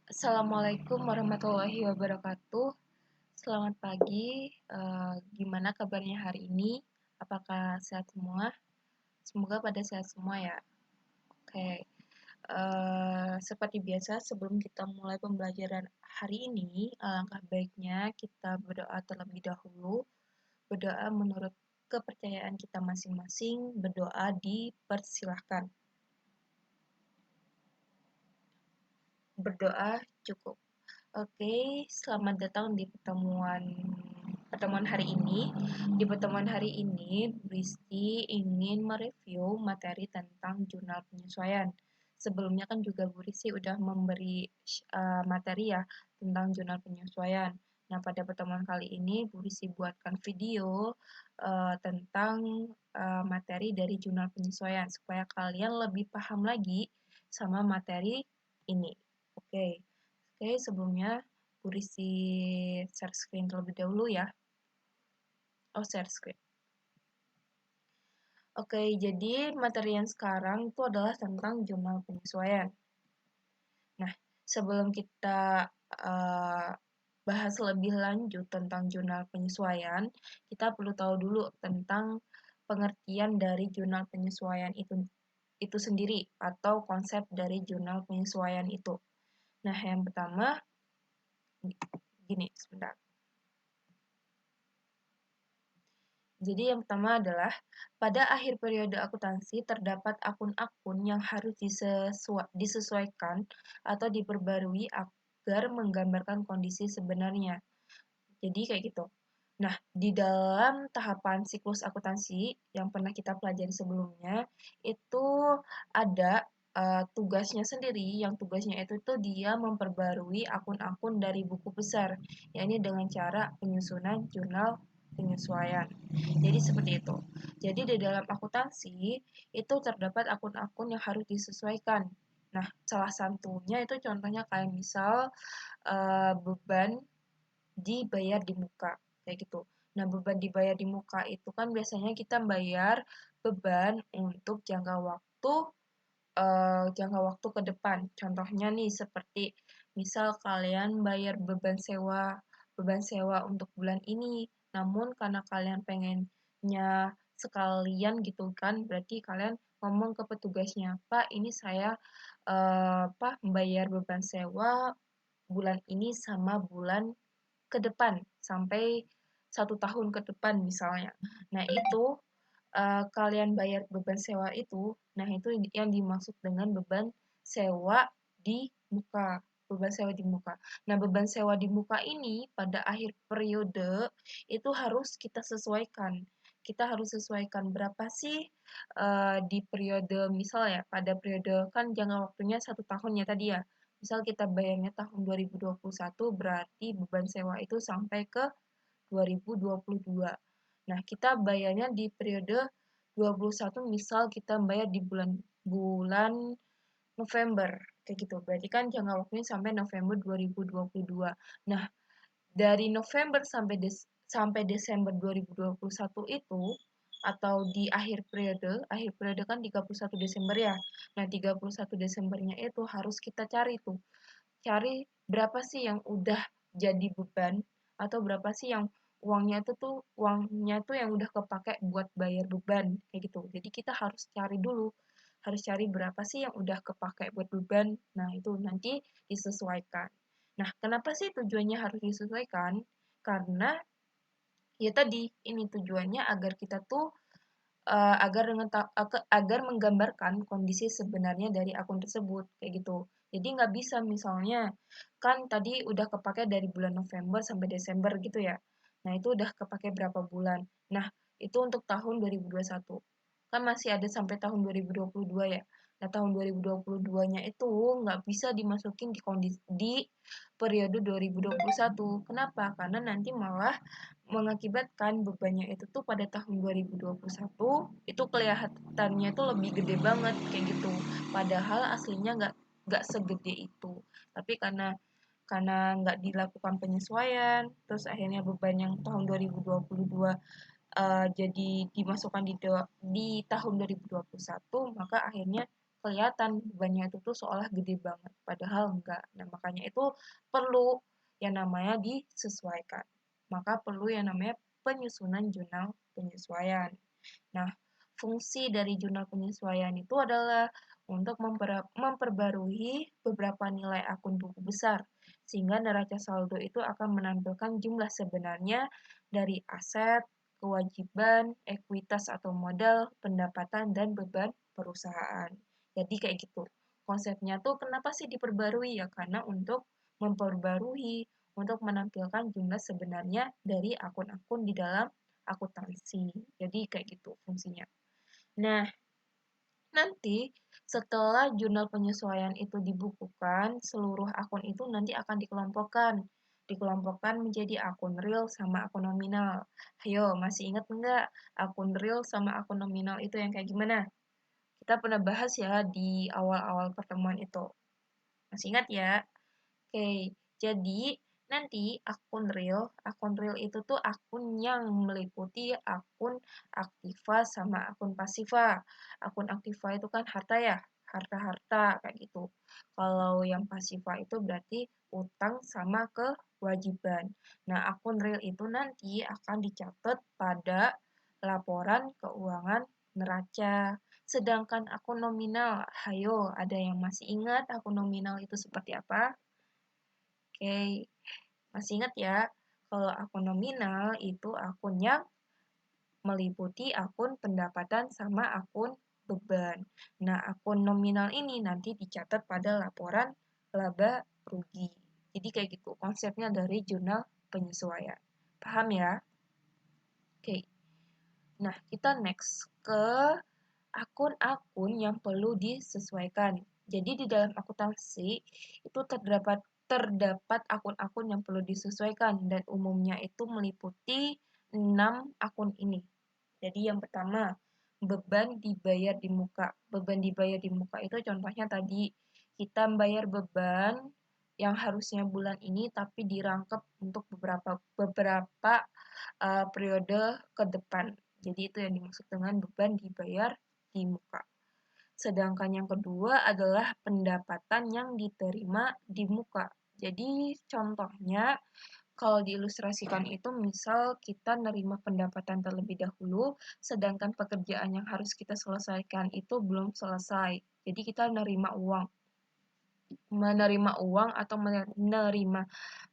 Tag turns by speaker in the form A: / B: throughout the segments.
A: Assalamualaikum warahmatullahi wabarakatuh. Selamat pagi. Gimana kabarnya hari ini? Apakah sehat semua? Semoga pada sehat semua ya. Oke. Seperti biasa, sebelum kita mulai pembelajaran hari ini, alangkah baiknya kita berdoa terlebih dahulu. Berdoa menurut kepercayaan kita masing-masing. Berdoa dipersilahkan. Berdoa cukup. Oke, selamat datang di pertemuan hari ini. Di pertemuan hari ini, Bristi ingin mereview materi tentang jurnal penyesuaian. Sebelumnya kan juga Bu Rizky udah memberi materi ya tentang jurnal penyesuaian. Nah, pada pertemuan kali ini Bu Rizky buatkan video tentang materi dari jurnal penyesuaian supaya kalian lebih paham lagi sama materi ini. Oke. Oke, sebelumnya Bu Rizky share screen terlebih dahulu ya. Oh, share screen. Oke, jadi materi yang sekarang itu adalah tentang jurnal penyesuaian. Nah, sebelum kita bahas lebih lanjut tentang jurnal penyesuaian, kita perlu tahu dulu tentang pengertian dari jurnal penyesuaian itu sendiri atau konsep dari jurnal penyesuaian itu. Nah, yang pertama gini, sebentar. Jadi yang pertama adalah, pada akhir periode akuntansi terdapat akun-akun yang harus disesuaikan atau diperbarui agar menggambarkan kondisi sebenarnya. Jadi kayak gitu. Nah, di dalam tahapan siklus akuntansi yang pernah kita pelajari sebelumnya, itu ada tugasnya sendiri, yang tugasnya itu tuh dia memperbarui akun-akun dari buku besar, yakni dengan cara penyusunan jurnal penyesuaian. Jadi seperti itu. Jadi di dalam akuntansi itu terdapat akun-akun yang harus disesuaikan. Nah, salah satunya itu contohnya kayak misal beban dibayar di muka kayak gitu. Nah, beban dibayar di muka itu kan biasanya kita bayar beban untuk jangka waktu ke depan. Contohnya nih seperti misal kalian bayar beban sewa untuk bulan ini, namun karena kalian pengennya sekalian gitu kan, berarti kalian ngomong ke petugasnya, Pak, ini saya membayar beban sewa bulan ini sama bulan ke depan sampai 1 tahun ke depan misalnya. Nah itu kalian bayar beban sewa itu, nah itu yang dimaksud dengan beban sewa di muka. Beban sewa di muka. Nah, beban sewa di muka ini pada akhir periode itu harus kita sesuaikan. Kita harus sesuaikan berapa sih di periode misal ya, pada periode kan jangka waktunya 1 tahun ya tadi ya. Misal kita bayarnya tahun 2021 berarti beban sewa itu sampai ke 2022. Nah, kita bayarnya di periode 21 misal kita bayar di bulan bulan November kayak gitu. Berarti kan jangka waktunya sampai November 2022. Nah, dari November sampai Desember 2021 itu atau di akhir periode kan 31 Desember ya. Nah, 31 Desembernya itu harus kita cari tuh. Cari berapa sih yang udah jadi beban atau berapa sih yang uangnya tuh yang udah kepake buat bayar beban kayak gitu. Jadi kita harus cari dulu, harus cari berapa sih yang udah kepake buat beban. Nah, itu nanti disesuaikan. Nah, kenapa sih tujuannya harus disesuaikan? Karena ya tadi ini tujuannya agar kita tuh agar menggambarkan kondisi sebenarnya dari akun tersebut kayak gitu. Jadi nggak bisa misalnya kan tadi udah kepake dari bulan November sampai Desember gitu ya. Nah, itu udah kepake berapa bulan. Nah, itu untuk tahun 2021. Kan masih ada sampai tahun 2022 ya. Nah, tahun 2022-nya itu nggak bisa dimasukin di periode 2021. Kenapa? Karena nanti malah mengakibatkan bebannya itu tuh pada tahun 2021 itu kelihatannya tuh lebih gede banget kayak gitu. Padahal aslinya nggak segede itu. Tapi karena nggak dilakukan penyesuaian, terus akhirnya beban yang tahun 2022 jadi dimasukkan di tahun 2021, maka akhirnya kelihatan bebannya itu tuh seolah gede banget, padahal enggak. Nah, makanya itu perlu yang namanya disesuaikan. Maka perlu yang namanya penyusunan jurnal penyesuaian. Nah, fungsi dari jurnal penyesuaian itu adalah untuk memperbarui beberapa nilai akun buku besar, sehingga neraca saldo itu akan menampilkan jumlah sebenarnya dari aset, kewajiban, ekuitas atau modal, pendapatan, dan beban perusahaan. Jadi kayak gitu. Konsepnya tuh kenapa sih diperbarui ya? Karena untuk memperbarui, untuk menampilkan jumlah sebenarnya dari akun-akun di dalam akuntansi. Jadi kayak gitu fungsinya. Nah, nanti setelah jurnal penyesuaian itu dibukukan, seluruh akun itu nanti akan dikelompokkan. Dikelompokkan menjadi akun real sama akun nominal. Ayo, masih ingat nggak akun real sama akun nominal itu yang kayak gimana? Kita pernah bahas ya di awal-awal pertemuan itu. Masih ingat ya? Oke, jadi nanti akun real itu tuh akun yang meliputi akun aktiva sama akun pasiva. Akun aktiva itu kan harta ya, harta-harta kayak gitu. Kalau yang pasiva itu berarti utang sama kewajiban. Nah, akun real itu nanti akan dicatat pada laporan keuangan neraca. Sedangkan akun nominal, hayo, ada yang masih ingat akun nominal itu seperti apa? Oke, masih ingat ya, kalau akun nominal itu akun yang meliputi akun pendapatan sama akun beban. Nah, akun nominal ini nanti dicatat pada laporan laba rugi. Jadi kayak gitu konsepnya dari jurnal penyesuaian. Paham ya? Oke. Nah, kita next ke akun-akun yang perlu disesuaikan. Jadi di dalam akuntansi itu terdapat akun-akun yang perlu disesuaikan dan umumnya itu meliputi 6 akun ini. Jadi yang pertama, beban dibayar di muka. Beban dibayar di muka itu contohnya tadi kita membayar beban yang harusnya bulan ini tapi dirangkep untuk beberapa periode ke depan. Jadi itu yang dimaksud dengan beban dibayar di muka. Sedangkan yang kedua adalah pendapatan yang diterima di muka. Jadi contohnya kalau diilustrasikan itu misal kita nerima pendapatan terlebih dahulu, sedangkan pekerjaan yang harus kita selesaikan itu belum selesai. Jadi kita menerima uang atau menerima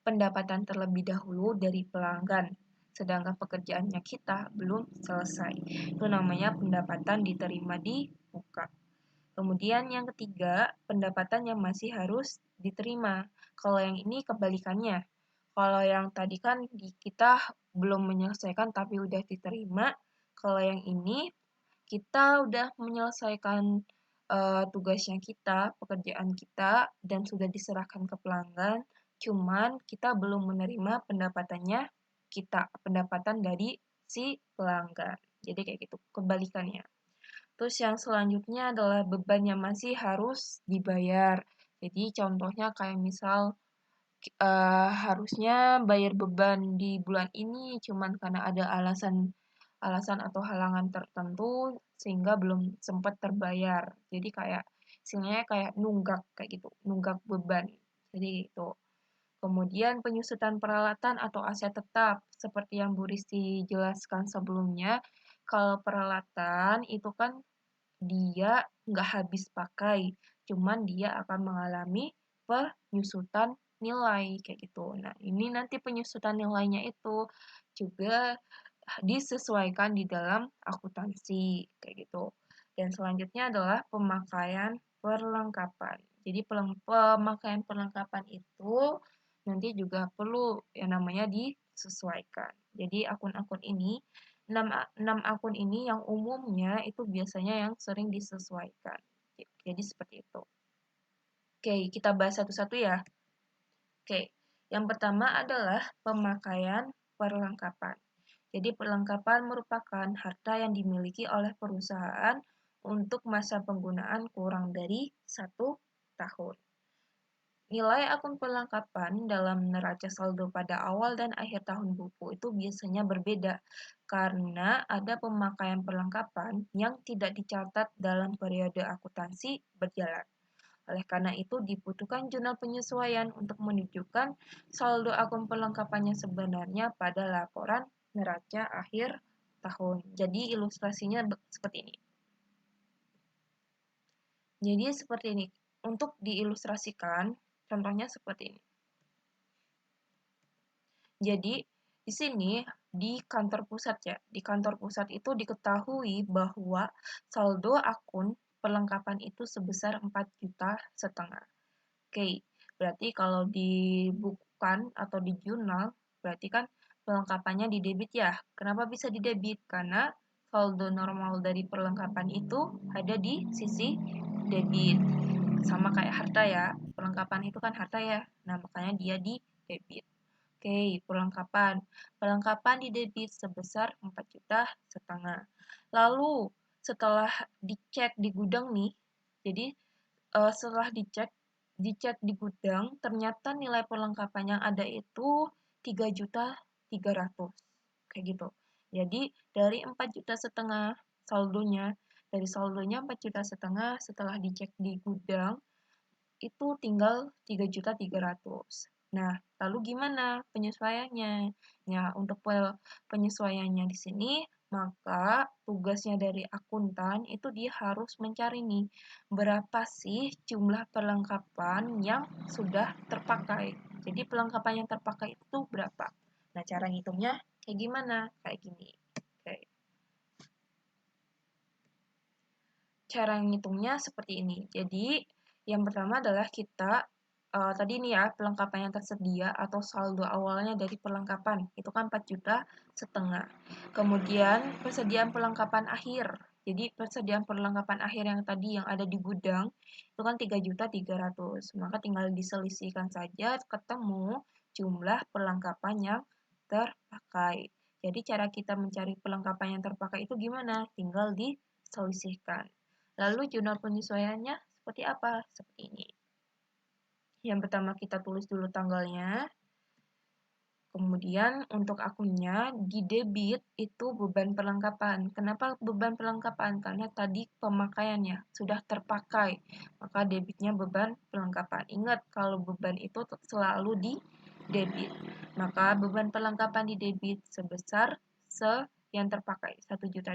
A: pendapatan terlebih dahulu dari pelanggan, sedangkan pekerjaannya kita belum selesai. Itu namanya pendapatan diterima di muka. Kemudian yang ketiga, pendapatan yang masih harus diterima. Kalau yang ini kebalikannya. Kalau yang tadi kan kita belum menyelesaikan tapi udah diterima. Kalau yang ini kita udah menyelesaikan tugasnya kita, pekerjaan kita, dan sudah diserahkan ke pelanggan, cuman kita belum menerima pendapatan dari si pelanggan. Jadi kayak gitu, kebalikannya. Terus yang selanjutnya adalah beban yang masih harus dibayar. Jadi contohnya kayak misal harusnya bayar beban di bulan ini cuman karena ada alasan atau halangan tertentu sehingga belum sempat terbayar. Jadi kayak istilahnya kayak nunggak kayak gitu, nunggak beban. Jadi itu. Kemudian penyusutan peralatan atau aset tetap seperti yang Bu Risti jelaskan sebelumnya. Kalau peralatan itu kan dia nggak habis pakai, cuman dia akan mengalami penyusutan nilai kayak gitu. Nah, ini nanti penyusutan nilainya itu juga disesuaikan di dalam akuntansi kayak gitu. Dan selanjutnya adalah pemakaian perlengkapan. Jadi pemakaian perlengkapan itu nanti juga perlu yang namanya disesuaikan. Jadi akun-akun ini 6 akun ini yang umumnya itu biasanya yang sering disesuaikan. Jadi seperti itu. Oke, kita bahas satu-satu ya. Oke, yang pertama adalah pemakaian perlengkapan. Jadi perlengkapan merupakan harta yang dimiliki oleh perusahaan untuk masa penggunaan kurang dari 1 tahun. Nilai akun perlengkapan dalam neraca saldo pada awal dan akhir tahun buku itu biasanya berbeda karena ada pemakaian perlengkapan yang tidak dicatat dalam periode akuntansi berjalan. Oleh karena itu, dibutuhkan jurnal penyesuaian untuk menunjukkan saldo akun perlengkapannya sebenarnya pada laporan neraca akhir tahun. Jadi ilustrasinya seperti ini. Jadi seperti ini. Untuk diilustrasikan, contohnya seperti ini. Jadi di sini di kantor pusat ya, di kantor pusat itu diketahui bahwa saldo akun perlengkapan itu sebesar 4,5 juta. Oke, berarti kalau dibukukan atau di jurnal, berarti kan perlengkapannya di debit ya. Kenapa bisa di debit? Karena saldo normal dari perlengkapan itu ada di sisi debit. Sama kayak harta ya, perlengkapan itu kan harta ya. Nah, makanya dia di debit. Oke, perlengkapan. Perlengkapan di debit sebesar 4,5 juta. Lalu, setelah dicek di gudang nih, jadi setelah dicek di gudang, ternyata nilai perlengkapan yang ada itu 3,3 juta kayak gitu. Jadi dari 4,5 juta saldonya, dari saldonya 4,5 juta setelah dicek di gudang itu tinggal 3,3 juta. Nah, lalu gimana penyesuaiannya? Ya, untuk penyesuaiannya di sini, maka tugasnya dari akuntan itu dia harus mencari nih, berapa sih jumlah perlengkapan yang sudah terpakai. Jadi perlengkapan yang terpakai itu berapa? Nah, cara ngitungnya kayak gimana? Kayak gini. Oke. Cara ngitungnya seperti ini. Jadi, yang pertama adalah kita tadi nih ya, perlengkapan yang tersedia atau saldo awalnya dari perlengkapan itu kan 4,5 juta. Kemudian persediaan perlengkapan akhir. Jadi persediaan perlengkapan akhir yang tadi yang ada di gudang itu kan 3,3 juta. Maka tinggal diselisihkan saja ketemu jumlah perlengkapan yang terpakai. Jadi cara kita mencari perlengkapan yang terpakai itu gimana? Tinggal diselisihkan. Lalu jurnal penyesuaiannya seperti apa? Seperti ini. Yang pertama kita tulis dulu tanggalnya. Kemudian untuk akunnya di debit itu beban perlengkapan. Kenapa beban perlengkapan? Karena tadi pemakaiannya sudah terpakai. Maka debitnya beban perlengkapan. Ingat kalau beban itu selalu di debit. Maka beban perlengkapan di debit sebesar yang terpakai 1,2 juta.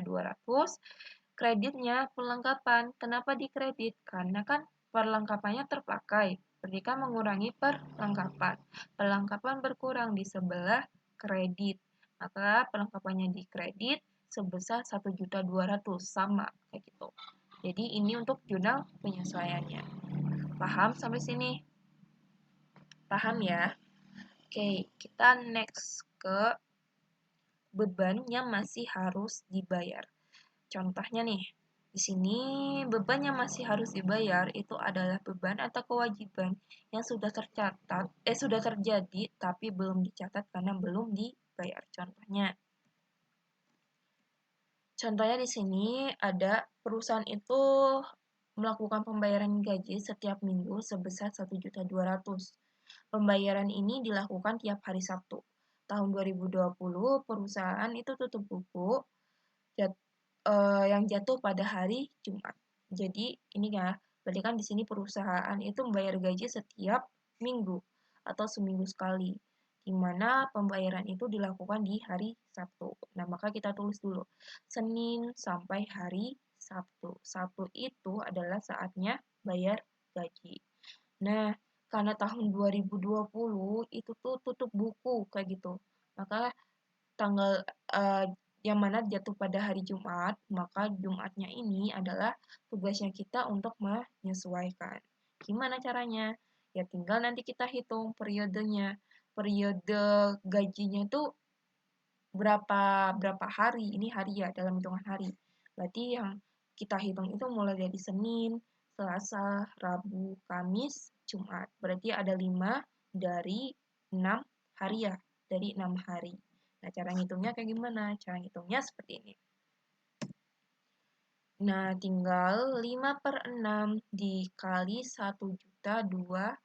A: Kreditnya perlengkapan. Kenapa dikredit? Karena kan perlengkapannya terpakai. Berarti kan mengurangi perlengkapan. Perlengkapan berkurang di sebelah kredit. Maka perlengkapannya dikredit sebesar 1,2 juta. Sama kayak gitu. Jadi ini untuk jurnal penyesuaiannya. Paham sampai sini? Paham ya? Oke, kita next ke beban yang masih harus dibayar. Contohnya nih, di sini beban yang masih harus dibayar itu adalah beban atau kewajiban yang sudah terjadi tapi belum dicatat karena belum dibayar. Contohnya di sini ada perusahaan itu melakukan pembayaran gaji setiap minggu sebesar 1,2 juta. Pembayaran ini dilakukan tiap hari Sabtu. Tahun 2020 perusahaan itu tutup buku yang jatuh pada hari Jumat. Jadi ini ya, berarti kan di sini perusahaan itu membayar gaji setiap minggu atau seminggu sekali, di mana pembayaran itu dilakukan di hari Sabtu. Nah, maka kita tulis dulu Senin sampai hari Sabtu. Sabtu itu adalah saatnya bayar gaji. Nah, karena tahun 2020 itu tuh tutup buku kayak gitu. Maka tanggal yang mana jatuh pada hari Jumat, maka Jumatnya ini adalah tugasnya kita untuk menyesuaikan. Gimana caranya? Ya tinggal nanti kita hitung periodenya. Periode gajinya itu berapa hari? Ini hari ya, dalam hitungan hari. Berarti yang kita hitung itu mulai dari Senin, Selasa, Rabu, Kamis, Jumat. Berarti ada 5 dari 6 hari ya, dari 6 hari. Nah, cara ngitungnya kayak gimana? Cara ngitungnya seperti ini. Nah, tinggal 5/6 dikali 1,2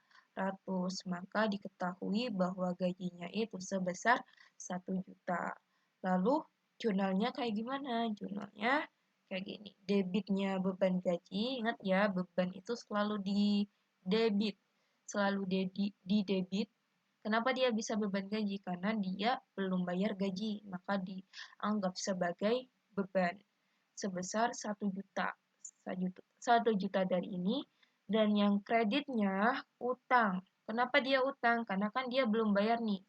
A: maka diketahui bahwa gajinya itu sebesar 1 juta. Lalu jurnalnya kayak gimana? Jurnalnya kayak gini. Debitnya beban gaji, ingat ya, beban itu selalu di debit, selalu di debit. Kenapa dia bisa beban gaji? Karena dia belum bayar gaji, maka dianggap sebagai beban sebesar 1 juta. 1 juta dari ini, dan yang kreditnya utang. Kenapa dia utang? Karena kan dia belum bayar nih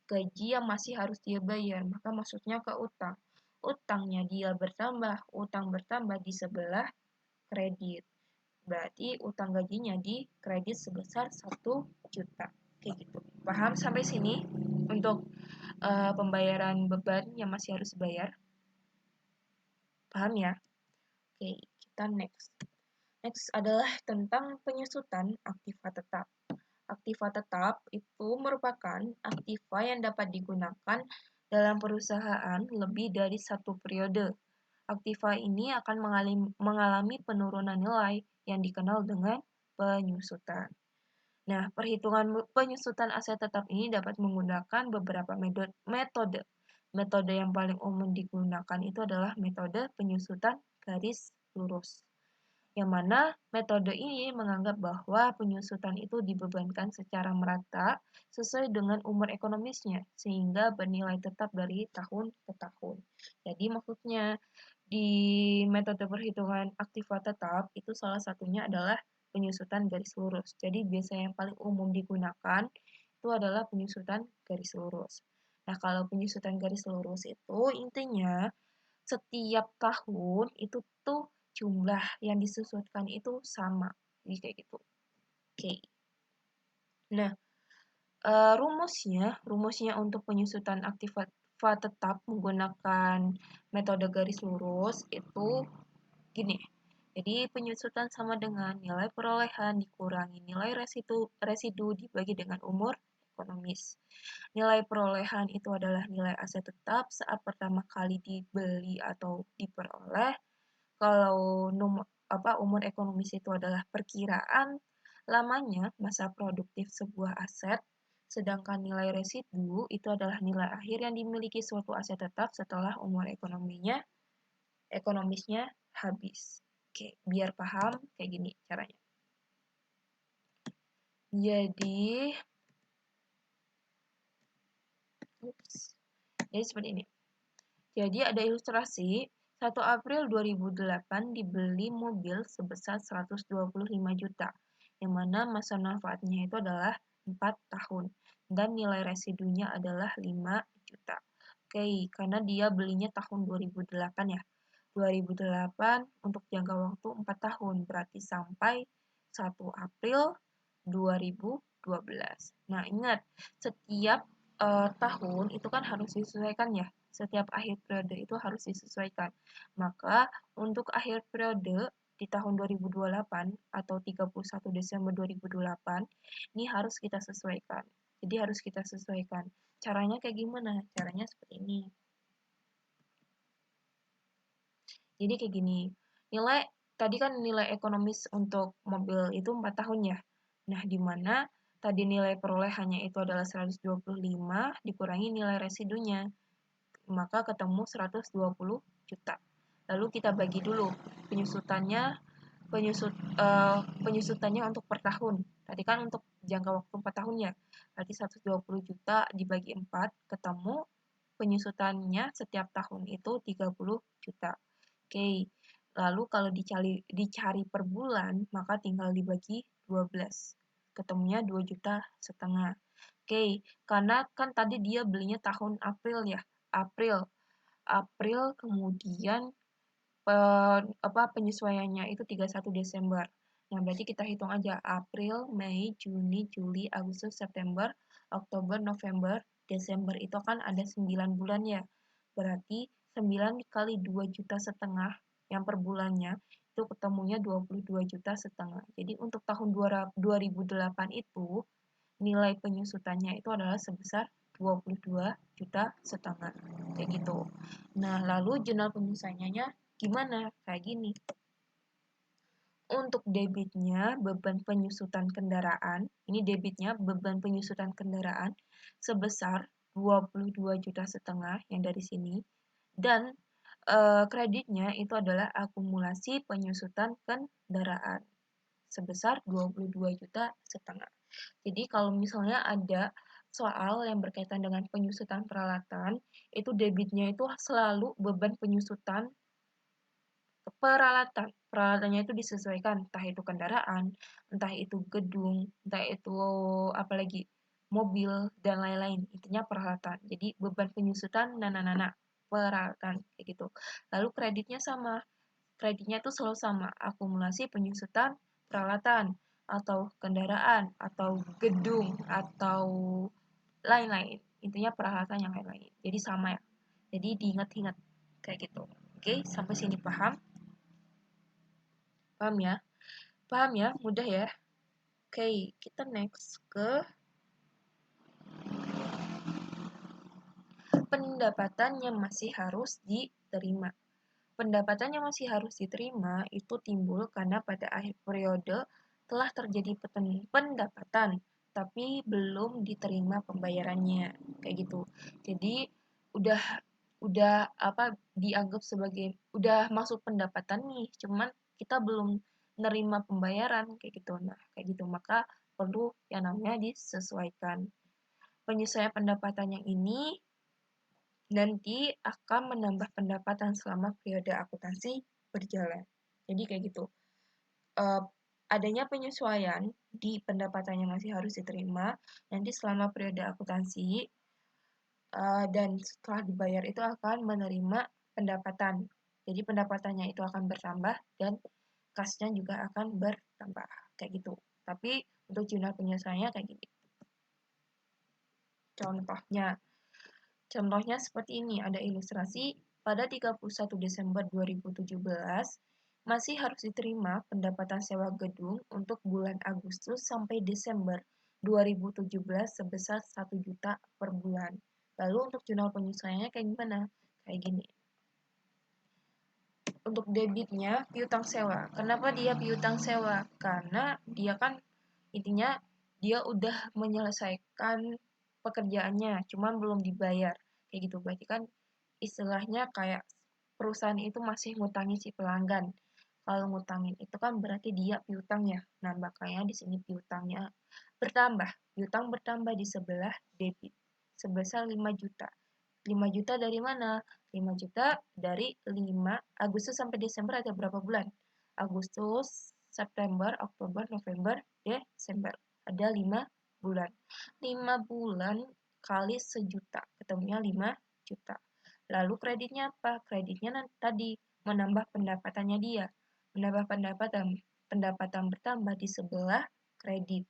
A: gaji yang masih harus dia bayar, maka maksudnya ke utang. Utangnya dia bertambah, utang bertambah di sebelah kredit. Berarti utang gajinya di kredit sebesar 1 juta. Kayak gitu. Paham sampai sini untuk pembayaran beban yang masih harus bayar? Paham ya? Oke, kita next. Next adalah tentang penyusutan aktiva tetap. Aktiva tetap itu merupakan aktiva yang dapat digunakan dalam perusahaan lebih dari satu periode. Aktiva ini akan mengalami penurunan nilai yang dikenal dengan penyusutan. Nah, perhitungan penyusutan aset tetap ini dapat menggunakan beberapa metode. Metode yang paling umum digunakan itu adalah metode penyusutan garis lurus, yang mana metode ini menganggap bahwa penyusutan itu dibebankan secara merata sesuai dengan umur ekonomisnya, sehingga bernilai tetap dari tahun ke tahun. Jadi maksudnya, di metode perhitungan aktiva tetap itu salah satunya adalah penyusutan garis lurus. Jadi biasanya yang paling umum digunakan itu adalah penyusutan garis lurus. Nah, kalau penyusutan garis lurus itu intinya setiap tahun itu tuh jumlah yang disusutkan itu sama. Jadi kayak gitu. Oke. Nah, rumusnya untuk penyusutan aktiva tetap menggunakan metode garis lurus itu gini. Jadi penyusutan sama dengan nilai perolehan dikurangi nilai residu dibagi dengan umur ekonomis. Nilai perolehan itu adalah nilai aset tetap saat pertama kali dibeli atau diperoleh. Kalau umur ekonomis itu adalah perkiraan lamanya masa produktif sebuah aset, sedangkan nilai residu itu adalah nilai akhir yang dimiliki suatu aset tetap setelah umur ekonomisnya habis. Oke, biar paham kayak gini caranya. Jadi seperti ini. Jadi ada ilustrasi, 1 April 2008 dibeli mobil sebesar 125 juta, yang mana masa manfaatnya itu adalah 4 tahun, dan nilai residunya adalah 5 juta. Oke, karena dia belinya tahun 2008 ya. 2008 untuk jangka waktu 4 tahun, berarti sampai 1 April 2012. Nah, ingat, setiap tahun itu kan harus disesuaikan ya. Setiap akhir periode itu harus disesuaikan. Maka untuk akhir periode di tahun 2028 atau 31 Desember 2028 ini harus kita sesuaikan. Jadi harus kita sesuaikan. Caranya kayak gimana? Caranya seperti ini. Jadi kayak gini. Tadi kan nilai ekonomis untuk mobil itu 4 tahun ya. Nah, di mana tadi nilai perolehannya itu adalah 125 dikurangi nilai residunya, maka ketemu 120 juta. Lalu kita bagi dulu penyusutannya untuk per tahun. Tadi kan untuk jangka waktu 4 tahun ya. Berarti 120 juta dibagi 4 ketemu penyusutannya setiap tahun itu 30 juta. Oke. Lalu kalau dicari per bulan, maka tinggal dibagi 12. Ketemunya 2,5 juta. Oke, karena kan tadi dia belinya tahun April ya. April kemudian penyesuaiannya itu 31 Desember. Nah, berarti kita hitung aja April, Mei, Juni, Juli, Agustus, September, Oktober, November, Desember itu kan ada 9 bulan ya. Berarti 9 kali 2,5 juta yang per bulannya itu ketemunya 22,5 juta. Jadi untuk tahun 2008 itu nilai penyusutannya itu adalah sebesar 22,5 juta. Kayak gitu. Nah, lalu jurnal penyusutannya gimana? Kayak gini. Untuk debitnya beban penyusutan kendaraan, ini debitnya beban penyusutan kendaraan sebesar 22,5 juta yang dari sini, dan kreditnya itu adalah akumulasi penyusutan kendaraan sebesar 22,5 juta. Jadi kalau misalnya ada soal yang berkaitan dengan penyusutan peralatan, itu debitnya itu selalu beban penyusutan peralatan. Peralatannya itu disesuaikan, entah itu kendaraan, entah itu gedung, entah itu apalagi mobil dan lain-lain. Intinya peralatan. Jadi beban penyusutan nana peralatan kayak gitu. Lalu kreditnya sama. Kreditnya itu selalu sama, akumulasi penyusutan peralatan atau kendaraan atau gedung atau lain-lain. Intinya peralatan yang lain-lain. Jadi sama ya. Jadi diingat-ingat kayak gitu. Oke, sampai sini paham? Paham ya? Paham ya? Mudah ya? Oke, kita next ke pendapatan yang masih harus diterima. Pendapatan yang masih harus diterima itu timbul karena pada akhir periode telah terjadi pendapatan, tapi belum diterima pembayarannya, kayak gitu. Jadi udah udah apa dianggap sebagai udah masuk pendapatan nih, cuman kita belum nerima pembayaran kayak gitu. Nah, kayak gitu maka perlu yang namanya disesuaikan. Penyesuaian pendapatan yang ini nanti akan menambah pendapatan selama periode akuntansi berjalan. Jadi kayak gitu. Uh, adanya penyesuaian di pendapatan yang masih harus diterima nanti selama periode akuntansi dan setelah dibayar itu akan menerima pendapatan. Jadi pendapatannya itu akan bertambah dan kasnya juga akan bertambah kayak gitu. Tapi untuk jumlah penyesuaiannya kayak gini. Contohnya seperti ini, ada ilustrasi pada 31 Desember 2017 masih harus diterima pendapatan sewa gedung untuk bulan Agustus sampai Desember 2017 sebesar 1 juta per bulan. Lalu untuk jurnal penyesuaiannya kayak gimana? Kayak gini. Untuk debitnya piutang sewa. Kenapa dia piutang sewa? Karena dia kan intinya dia udah menyelesaikan pekerjaannya, cuman belum dibayar. Kayak gitu. Berarti kan istilahnya kayak perusahaan itu masih ngutangi si pelanggan. Kalau ngutangin itu kan berarti dia piutang ya. Nah, makanya di sini piutangnya bertambah. Piutang bertambah di sebelah debit sebesar 5 juta. 5 juta dari mana? 5 juta dari 5 Agustus sampai Desember ada berapa bulan? Agustus, September, Oktober, November, Desember. Ada 5 bulan. 5 bulan kali sejuta. Ketemunya 5 juta. Lalu kreditnya apa? Kreditnya tadi menambah pendapatannya dia. Menambah pendapatan bertambah di sebelah kredit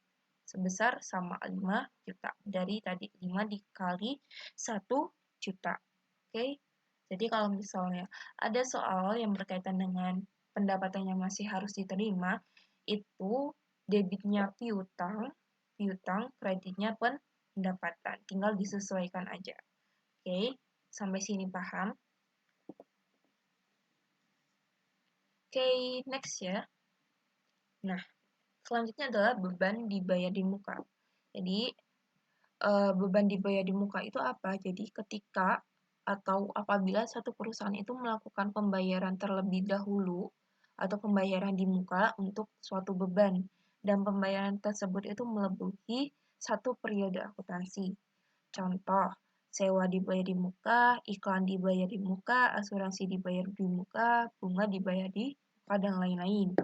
A: sebesar sama 5 juta. Dari tadi 5 dikali 1 juta. Oke. Jadi kalau misalnya ada soal yang berkaitan dengan pendapatan yang masih harus diterima, itu debitnya piutang, kreditnya pendapatan. Tinggal disesuaikan aja. Oke, sampai sini paham? Oke, next ya. Nah, selanjutnya adalah beban dibayar di muka. Jadi, beban dibayar di muka itu apa? Jadi, ketika atau apabila satu perusahaan itu melakukan pembayaran terlebih dahulu atau pembayaran di muka untuk suatu beban, dan pembayaran tersebut itu melebihi satu periode akuntansi. Contoh, sewa dibayar di muka, iklan dibayar di muka, asuransi dibayar di muka, bunga dibayar di muka, dan lain-lain.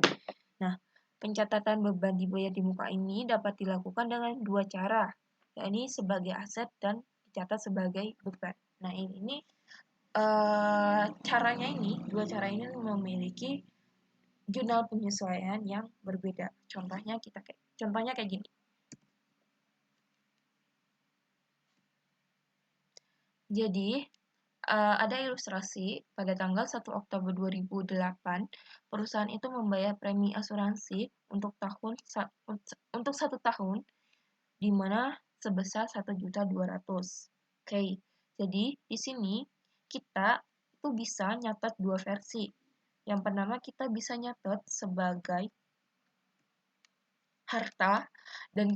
A: Nah, pencatatan beban dibayar di muka ini dapat dilakukan dengan dua cara, yakni sebagai aset dan dicatat sebagai beban. Nah, ini dua cara ini memiliki jurnal penyesuaian yang berbeda. Contohnya kayak gini. Jadi, ada ilustrasi pada tanggal 1 Oktober 2008, perusahaan itu membayar premi asuransi untuk satu tahun, di mana sebesar 1.200.000. Oke, jadi di sini kita itu bisa nyatat dua versi. Yang pertama kita bisa nyatat sebagai harta, dan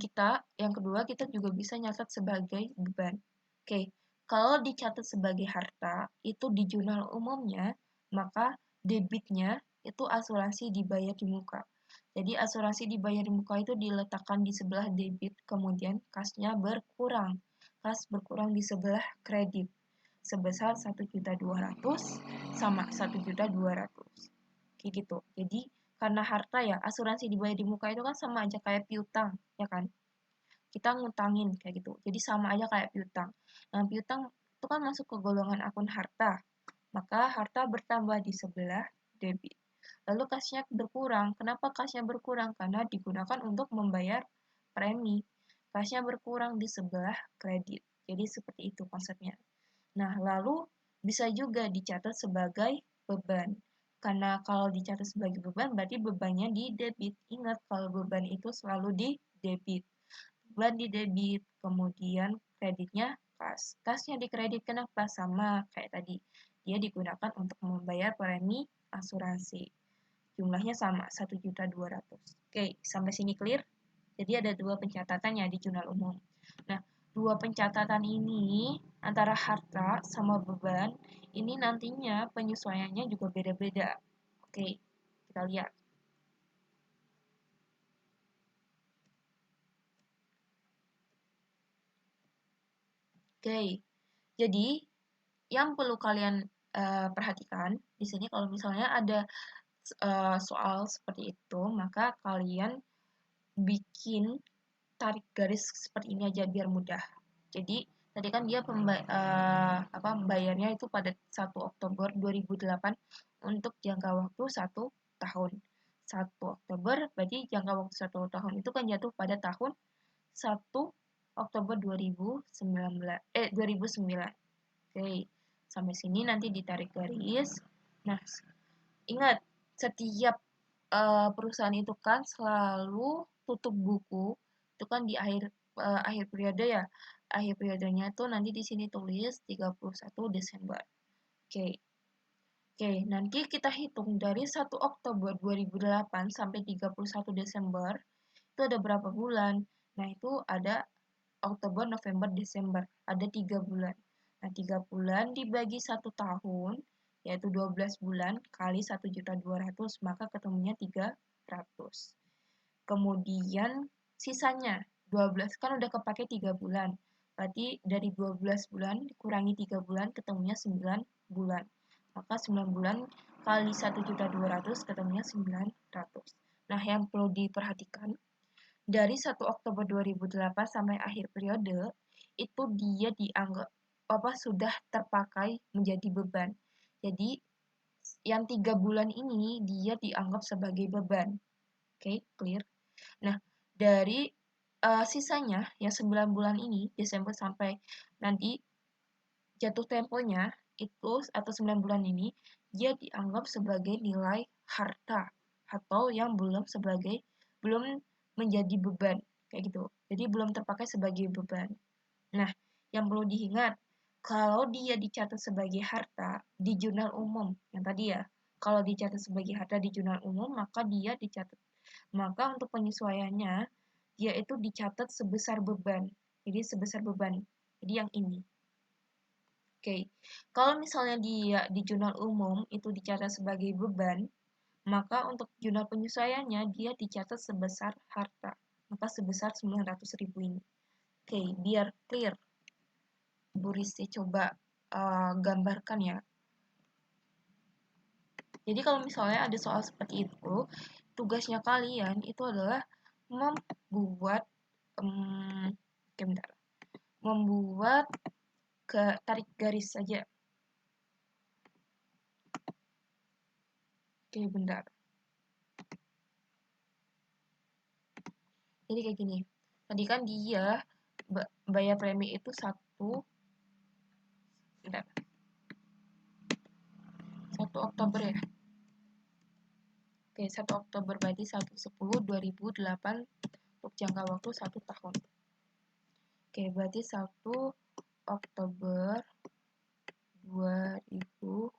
A: yang kedua kita juga bisa nyatat sebagai beban. Oke, kalau dicatat sebagai harta itu di jurnal umumnya, maka debitnya itu asuransi dibayar di muka. Jadi asuransi dibayar di muka itu diletakkan di sebelah debit, kemudian kasnya berkurang. Kas berkurang di sebelah kredit sebesar 1.200.000 sama 1.200.000. Kayak gitu. Jadi karena harta ya, asuransi dibayar di muka itu kan sama aja kayak piutang, ya kan? Kita ngutangin kayak gitu. Jadi sama aja kayak piutang. Nah, piutang itu kan masuk ke golongan akun harta. Maka harta bertambah di sebelah debit. Lalu kasnya berkurang. Kenapa kasnya berkurang? Karena digunakan untuk membayar premi. Kasnya berkurang di sebelah kredit. Jadi seperti itu konsepnya. Nah, lalu bisa juga dicatat sebagai beban. Karena kalau dicatat sebagai beban, berarti bebannya di debit. Ingat, kalau beban itu selalu di debit. Beban di debit, kemudian kreditnya kas. Kasnya di kredit, kenapa? Sama kayak tadi. Dia digunakan untuk membayar premi asuransi. Jumlahnya sama, 1.200.000. Oke, sampai sini clear? Jadi ada dua pencatatannya di jurnal umum. Nah, dua pencatatan ini antara harta sama beban, ini nantinya penyesuaiannya juga beda-beda. Oke, kita lihat. Oke, jadi yang perlu kalian perhatikan di sini kalau misalnya ada soal seperti itu, maka kalian bikin tarik garis seperti ini aja biar mudah. Jadi tadi kan dia bayarnya itu pada 1 Oktober 2008 untuk jangka waktu 1 tahun. 1 Oktober berarti jangka waktu 1 tahun itu kan jatuh pada tahun 1 Oktober 2009. Oke, sampai sini nanti ditarik garis. Nah, ingat setiap perusahaan itu kan selalu tutup buku itu kan di akhir periode ya. Akhir periodenya tuh nanti di sini tulis 31 Desember. Oke. Oke, nanti kita hitung dari 1 Oktober 2008 sampai 31 Desember itu ada berapa bulan? Nah, itu ada Oktober, November, Desember. Ada 3 bulan. Nah, 3 bulan dibagi 1 tahun, yaitu 12 bulan kali 1.200.000, maka ketemunya 300. Kemudian sisanya 12 kan udah kepake 3 bulan. Berarti dari 12 bulan dikurangi 3 bulan ketemunya 9 bulan. Maka 9 bulan kali 1.200.000 ketemunya 900. Nah, yang perlu diperhatikan dari 1 Oktober 2008 sampai akhir periode itu dia dianggap sudah terpakai menjadi beban. Jadi yang 3 bulan ini dia dianggap sebagai beban. Oke, clear? Nah, dari sisanya yang 9 bulan ini, Desember sampai nanti jatuh temponya itu atau 9 bulan ini, dia dianggap sebagai nilai harta atau yang belum menjadi beban kayak gitu. Jadi belum terpakai sebagai beban. Nah, yang perlu diingat, kalau dia dicatat sebagai harta di jurnal umum yang tadi ya, kalau dicatat sebagai harta di jurnal umum maka dia dicatat. Maka untuk penyesuaiannya dia itu dicatat sebesar beban. Jadi sebesar beban. Jadi yang ini. Oke, kalau misalnya dia di jurnal umum itu dicatat sebagai beban, maka untuk jurnal penyesuaiannya dia dicatat sebesar harta, maka sebesar 900.000 ini. Oke, biar clear, Bu Risti coba gambarkan ya. Jadi kalau misalnya ada soal seperti itu, tugasnya kalian itu adalah membuat membuat tarik garis saja. Oke, bentar. Jadi kayak gini. Tadi kan dia bayar premi itu 1 Oktober ya. Oke, 1 Oktober berarti 1/10/2008 untuk jangka waktu 1 tahun. Oke, berarti 1 Oktober 2000,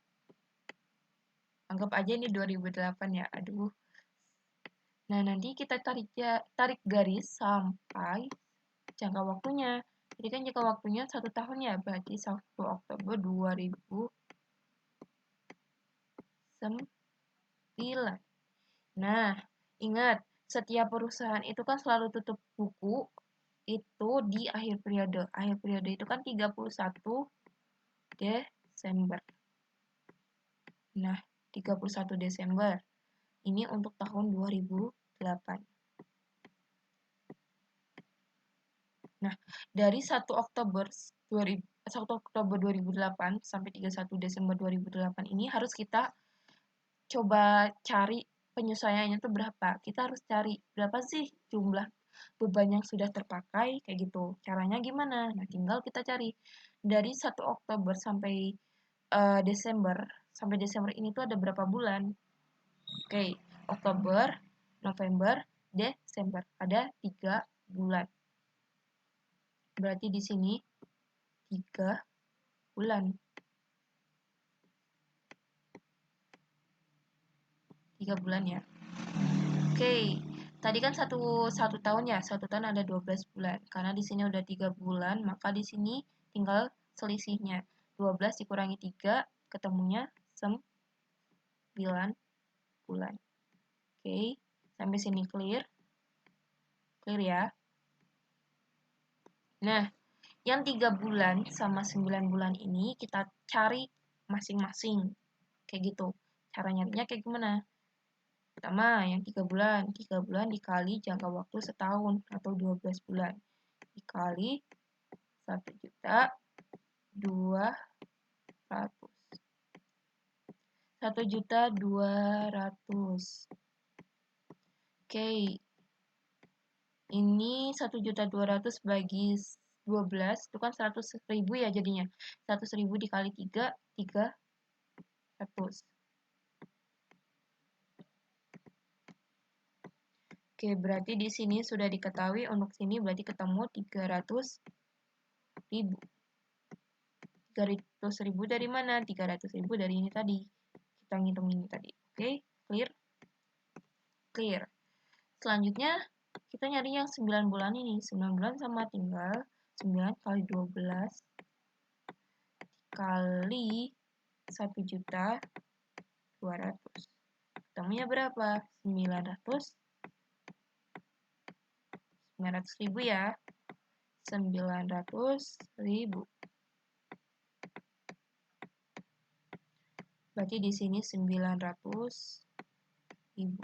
A: anggap aja ini 2008 ya. Aduh, Nah, nanti kita tarik garis sampai jangka waktunya. Jadi kan jangka waktunya 1 tahun ya, berarti 1 Oktober 2009. Nah, ingat, setiap perusahaan itu kan selalu tutup buku itu di akhir periode. Akhir periode itu kan 31 Desember. Nah, 31 Desember. Ini untuk tahun 2008. Nah, dari 1 Oktober 2008 sampai 31 Desember 2008 ini harus kita coba cari penyesuaiannya itu berapa. Kita harus cari berapa sih jumlah beban yang sudah terpakai, kayak gitu. Caranya gimana? Nah, tinggal kita cari. Dari 1 Oktober sampai Desember, sampai Desember ini tuh ada berapa bulan? Oke, Oktober, November, Desember. Ada 3 bulan. Berarti di sini 3 bulan. 3 bulan ya. Oke, tadi kan satu tahun ya, 1 tahun ada 12 bulan. Karena di sini udah 3 bulan, maka di sini tinggal selisihnya. 12 dikurangi 3, ketemunya 9 bulan. Oke, sampai sini clear? Clear ya? Nah, yang 3 bulan sama 9 bulan ini kita cari masing-masing. Kayak gitu. Cara nyarinya kayak gimana? Pertama, yang 3 bulan dikali jangka waktu setahun atau 12 bulan. Dikali 1.200.000. 1.200.000. Oke. Ini 1.200.000 bagi 12 itu kan 100.000 ya jadinya. 100.000 dikali 3, 300. Oke, berarti di sini sudah diketahui untuk sini berarti ketemu 300.000. 300.000 dari mana? 300.000 dari ini tadi. Kita ngitung ini tadi. Oke, clear? Clear. Selanjutnya kita nyari yang 9 bulan ini. 9 bulan sama tinggal 9 kali 12 kali 1.200.000. Ketemunya berapa? 900.000 ya. 900.000. Berarti di sini 900.000.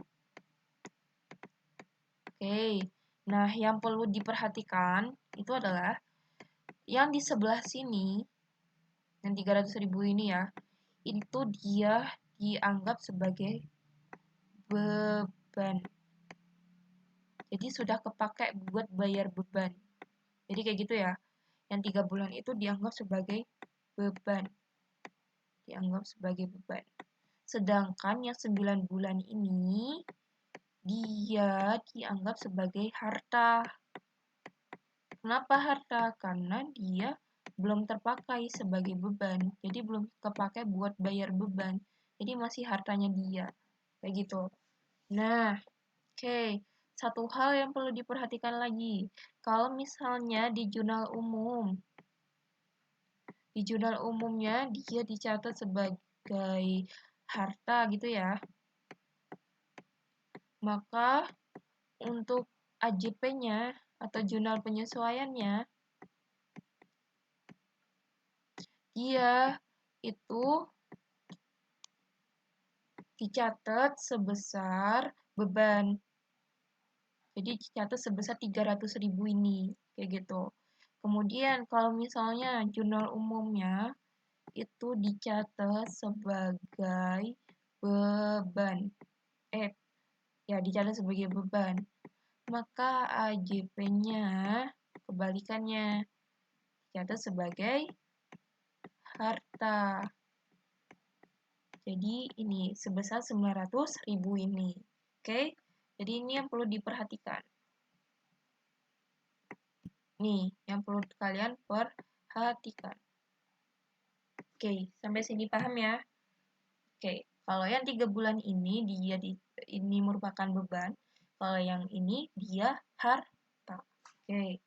A: Oke. Nah, yang perlu diperhatikan itu adalah yang di sebelah sini, yang 300.000 ini ya, itu dia dianggap sebagai beban. Jadi sudah kepakai buat bayar beban. Jadi kayak gitu ya. Yang 3 bulan itu dianggap sebagai beban. Dianggap sebagai beban. Sedangkan yang 9 bulan ini dia dianggap sebagai harta. Kenapa harta? Karena dia belum terpakai sebagai beban. Jadi belum kepakai buat bayar beban. Jadi masih hartanya dia. Kayak gitu. Nah, oke. Satu hal yang perlu diperhatikan lagi. Kalau misalnya di jurnal umumnya dia dicatat sebagai harta gitu ya. Maka untuk AJP-nya atau jurnal penyesuaiannya dia itu dicatat sebesar beban. Jadi dicatat sebesar 300.000 ini, kayak gitu. Kemudian kalau misalnya jurnal umumnya itu dicatat sebagai beban. Ya dicatat sebagai beban. Maka AJP-nya kebalikannya dicatat sebagai harta. Jadi ini sebesar 900.000 ini. Oke? Jadi ini yang perlu diperhatikan. Nih, yang perlu kalian perhatikan. Oke, sampai sini paham ya? Oke, kalau yang 3 bulan ini ini merupakan beban. Kalau yang ini dia harta. Oke.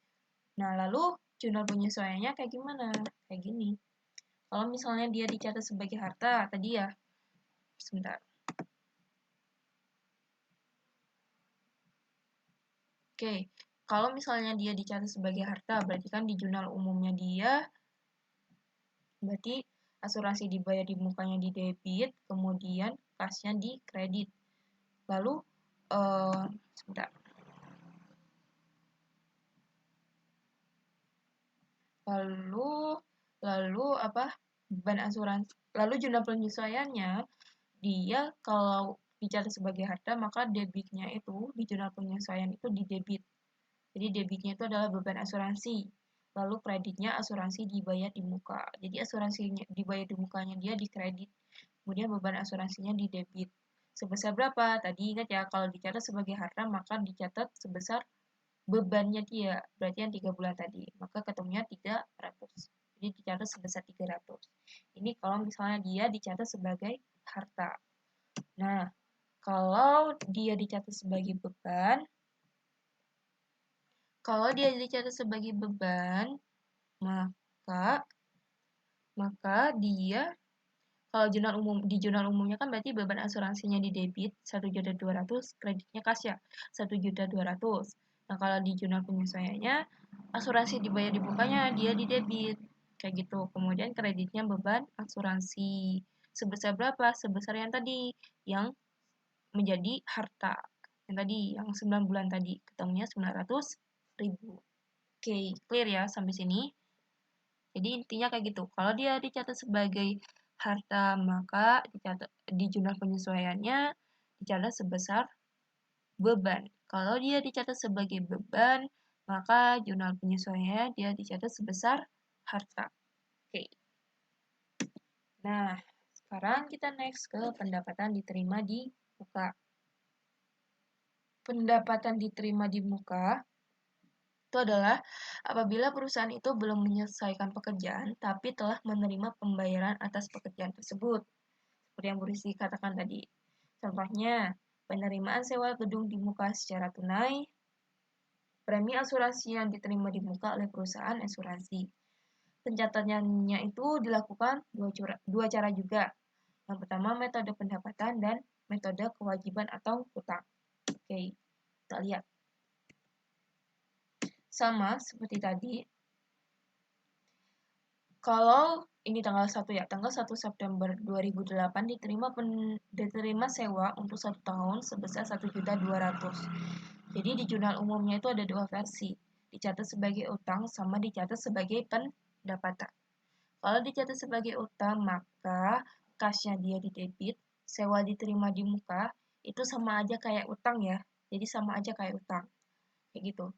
A: Nah, lalu jurnal penyesuaiannya kayak gimana? Kayak gini. Kalau misalnya dia dicatat sebagai harta, tadi ya, sebentar. Oke, kalau misalnya dia dicatat sebagai harta, berarti kan di jurnal umumnya dia, berarti asuransi dibayar di mukanya di debit, kemudian kasnya di kredit. Lalu, sebentar. Lalu apa? Beban asuransi. Lalu jurnal penyesuaiannya, dia kalau dicatat sebagai harta, maka debitnya itu di jurnal penyesuaian itu di debit. Jadi debitnya itu adalah beban asuransi. Lalu kreditnya asuransi dibayar di muka. Jadi asuransinya dibayar di mukanya dia di kredit. Kemudian beban asuransinya di debit. Sebesar berapa? Tadi ingat ya, kalau dicatat sebagai harta maka dicatat sebesar bebannya dia. Berarti yang 3 bulan tadi. Maka ketemunya 300. Jadi dicatat sebesar 300. Ini kalau misalnya dia dicatat sebagai harta. Nah, kalau dia dicatat sebagai beban, maka dia kalau di jurnal umumnya kan berarti beban asuransinya di debit 1.200.000, kreditnya kas ya 1.200.000. Nah, kalau di jurnal penyesuaiannya asuransi dibayar di bukanya dia di debit kayak gitu. Kemudian kreditnya beban asuransi sebesar berapa? Sebesar yang tadi yang menjadi harta. Yang tadi yang 9 bulan tadi ketemunya 900.000. Oke, clear ya sampai sini? Jadi intinya kayak gitu. Kalau dia dicatat sebagai harta, maka dicatat di jurnal penyesuaiannya dicatat sebesar beban. Kalau dia dicatat sebagai beban, maka jurnal penyesuaiannya dia dicatat sebesar harta. Oke. Nah, sekarang kita next ke pendapatan diterima di muka. Pendapatan diterima di muka itu adalah apabila perusahaan itu belum menyelesaikan pekerjaan, tapi telah menerima pembayaran atas pekerjaan tersebut. Seperti yang Bu Rizky katakan tadi. Contohnya, penerimaan sewa gedung di muka secara tunai, premi asuransi yang diterima di muka oleh perusahaan asuransi. Pencatatannya itu dilakukan dua cara juga. Yang pertama, metode pendapatan dan metode kewajiban atau hutang. Oke, kita lihat. Sama seperti tadi, kalau ini tanggal 1 ya, tanggal 1 September 2008 diterima sewa untuk 1 tahun sebesar 1.200.000. Jadi di jurnal umumnya itu ada dua versi, dicatat sebagai utang sama dicatat sebagai pendapatan. Kalau dicatat sebagai utang, maka kasnya dia di debit, sewa diterima di muka, itu sama aja kayak utang ya. Jadi sama aja kayak utang. Kayak gitu.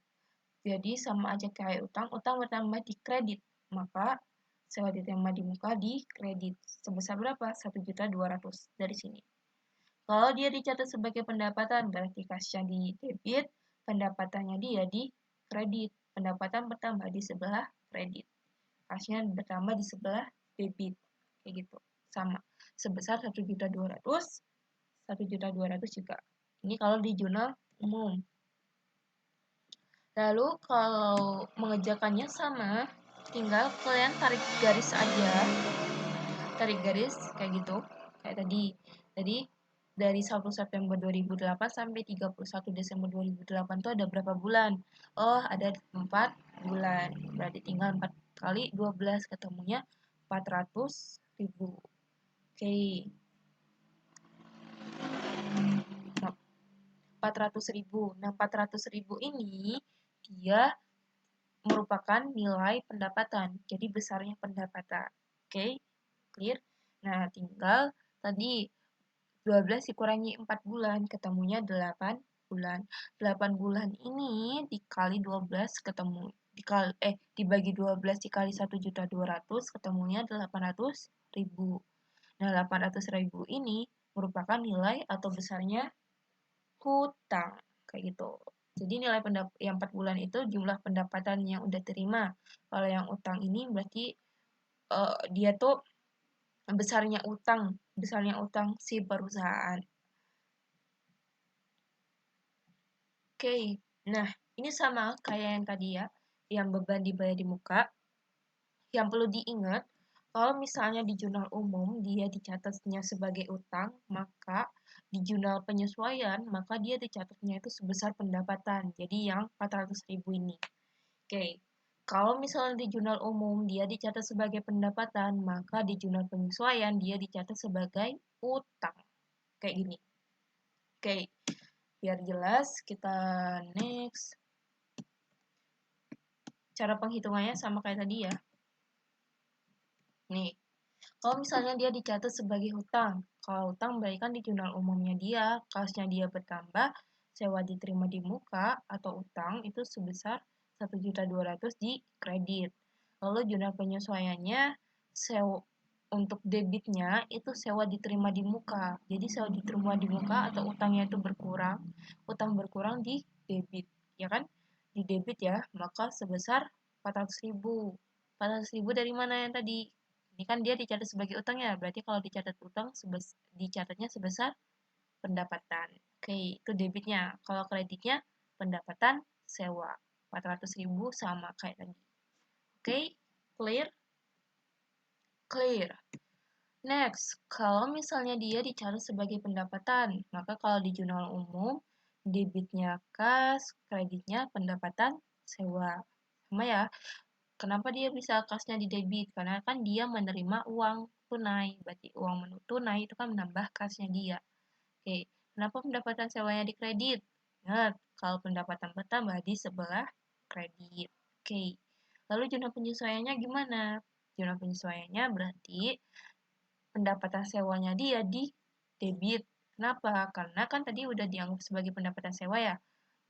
A: Jadi sama aja kayak utang, utang bertambah di kredit. Maka sewa diterima di muka di kredit. Sebesar berapa? 1.200.000 dari sini. Kalau dia dicatat sebagai pendapatan, berarti kasnya di debit, pendapatannya dia di kredit. Pendapatan bertambah di sebelah kredit. Kasnya bertambah di sebelah debit. Kayak gitu. Sama. Sebesar 1.200.000, 1.200.000 juga. Ini kalau di jurnal umum. Lalu kalau mengerjakannya sama, tinggal kalian tarik garis aja. Tarik garis kayak gitu. Kayak tadi. Tadi dari 1 September 2008 sampai 31 Desember 2008 itu ada berapa bulan? Oh, ada 4 bulan. Berarti tinggal 4 kali 12 ketemunya 400.000. Oke. 400.000. Nah, 400.000 ini dia merupakan nilai pendapatan. Jadi besarnya pendapatan. Oke, clear? Nah, tinggal tadi 12 dikurangi 4 bulan, ketemunya 8 bulan. 8 bulan ini dikali 12 ketemu dibagi 12 dikali 1.200.000 ketemunya 800.000. Nah, 800.000 ini merupakan nilai atau besarnya hutang kayak gitu. Jadi nilai yang 4 bulan itu jumlah pendapatan yang udah terima. Kalau yang utang ini berarti dia tuh besarnya utang si perusahaan. Oke, nah ini sama kayak yang tadi ya, yang beban dibayar di muka. Yang perlu diingat, kalau misalnya di jurnal umum dia dicatatnya sebagai utang, maka di jurnal penyesuaian, maka dia dicatatnya itu sebesar pendapatan. Jadi yang 400.000 ini. Oke, kalau misalnya di jurnal umum dia dicatat sebagai pendapatan, maka di jurnal penyesuaian dia dicatat sebagai utang. Kayak gini. Oke, biar jelas, kita next. Cara penghitungannya sama kayak tadi ya. Nih, kalau misalnya dia dicatat sebagai hutang, kalau hutang berarti kan di jurnal umumnya dia, kasnya dia bertambah, sewa diterima di muka atau utang itu sebesar 1.200.000 di kredit. Lalu jurnal penyesuaiannya sewa untuk debitnya itu sewa diterima di muka. Jadi sewa diterima di muka atau utangnya itu berkurang, utang berkurang di debit, ya kan? Di debit ya, maka sebesar 400.000. 400.000 dari mana yang tadi? Ini kan dia dicatat sebagai utang ya, berarti kalau dicatat utang dicatatnya sebesar pendapatan. Oke, itu debitnya. Kalau kreditnya pendapatan sewa. 400.000 sama kayak tadi. Oke, clear? Clear. Next, kalau misalnya dia dicatat sebagai pendapatan, maka kalau di jurnal umum, debitnya kas, kreditnya pendapatan sewa. Sama ya, kenapa dia bisa kasnya di debit? Karena kan dia menerima uang tunai. Berarti uang tunai itu kan menambah kasnya dia. Oke, kenapa pendapatan sewanya di kredit? Ingat, kalau pendapatan bertambah di sebelah kredit. Oke, lalu jurnal penyesuaiannya gimana? Jurnal penyesuaiannya berarti pendapatan sewanya dia di debit. Kenapa? Karena kan tadi udah dianggap sebagai pendapatan sewa ya.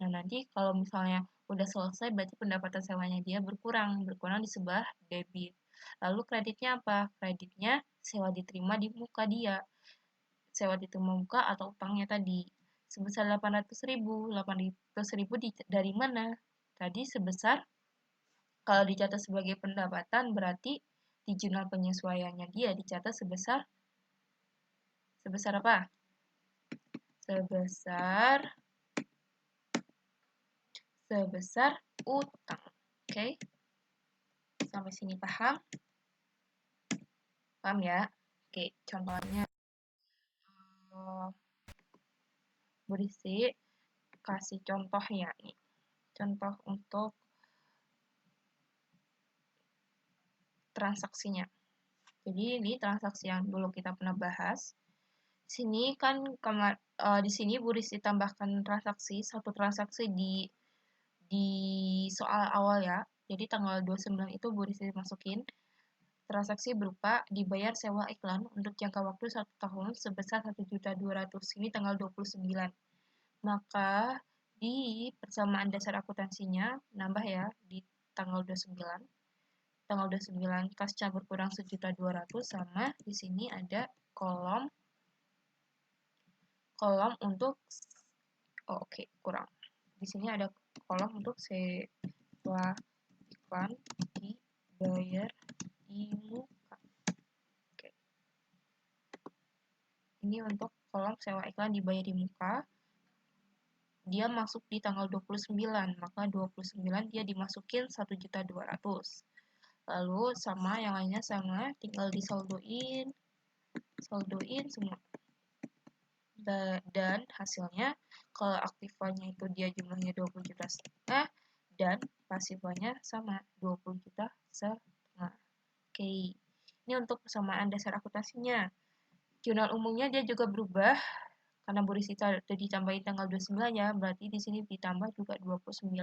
A: Nah, nanti kalau misalnya udah selesai berarti pendapatan sewanya dia berkurang di sebelah debit. Lalu kreditnya apa? Kreditnya sewa diterima di muka dia. Sewa diterima muka atau utangnya tadi. Sebesar 800.000. 800.000 dari mana? Tadi sebesar, kalau dicatat sebagai pendapatan berarti di jurnal penyesuaiannya dia dicatat sebesar apa? Sebesar utang. Oke? Sampai sini paham? Paham ya? Oke, contohnya berisi kasih contohnya nih. Contoh untuk transaksinya. Jadi ini transaksi yang dulu kita pernah bahas. Sini kan di sini Bu Rizky tambahkan satu transaksi di soal awal ya. Jadi tanggal 29 itu Bu Rizky masukin transaksi berupa dibayar sewa iklan untuk jangka waktu 1 tahun sebesar 1.200.000. Ini tanggal 29. Maka di persamaan dasar akuntansinya nambah ya di tanggal 29. Tanggal 29 kasca berkurang 1.200.000 sama di sini ada kolom untuk oke, kurang. Di sini ada kolom untuk sewa iklan dibayar di muka. Oke. Ini untuk kolom sewa iklan dibayar di muka. Dia masuk di tanggal 29, maka 29 dia dimasukin 1.200.000. Lalu sama yang lainnya sama, tinggal disaldoin semua. Dan hasilnya kalau aktifanya itu dia jumlahnya 20 juta setengah dan pasifanya sama 20 juta setengah. Oke, ini untuk persamaan dasar akuntansinya. Jurnal umumnya dia juga berubah karena Bu Rizky tadi ditambahin tanggal 29 ya, berarti di sini ditambah juga 29.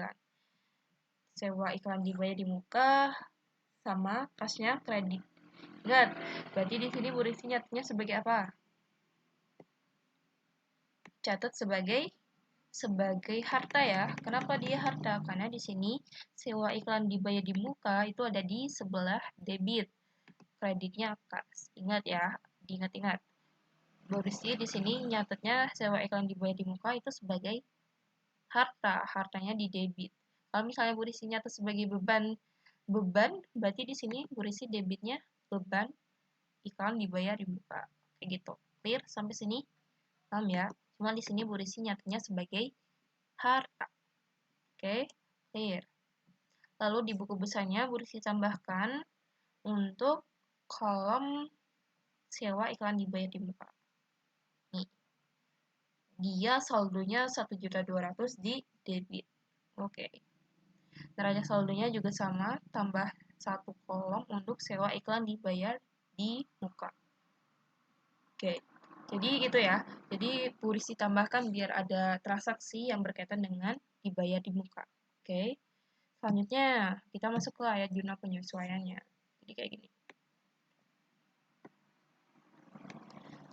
A: Sewa iklan dibayar di muka sama kasnya kredit. Ingat, berarti di sini Bu Rizky nyatanya sebagai apa? Catat sebagai harta ya. Kenapa dia harta? Karena di sini sewa iklan dibayar di muka itu ada di sebelah debit. Kreditnya kas. Ingat ya, diingat-ingat. Borisi di sini nyatetnya sewa iklan dibayar di muka itu sebagai harta, hartanya di debit. Kalau misalnya Borisi nyatet sebagai beban berarti di sini Borisi debitnya beban iklan dibayar di muka. Kayak gitu. Clear sampai sini? Paham ya? Cuma di sini Bu Rizky nyatanya sebagai harta. Oke, clear. Lalu di buku besarnya Bu Rizky tambahkan untuk kolom sewa iklan dibayar di muka. Nih, dia saldonya 1.200.000 di debit. Oke. Neraca saldonya juga sama, tambah satu kolom untuk sewa iklan dibayar di muka. Oke. Jadi gitu ya. Jadi Bu Rizky tambahkan biar ada transaksi yang berkaitan dengan dibayar di muka. Oke. Selanjutnya, kita masuk ke ayat jurnal penyesuaiannya. Jadi kayak gini.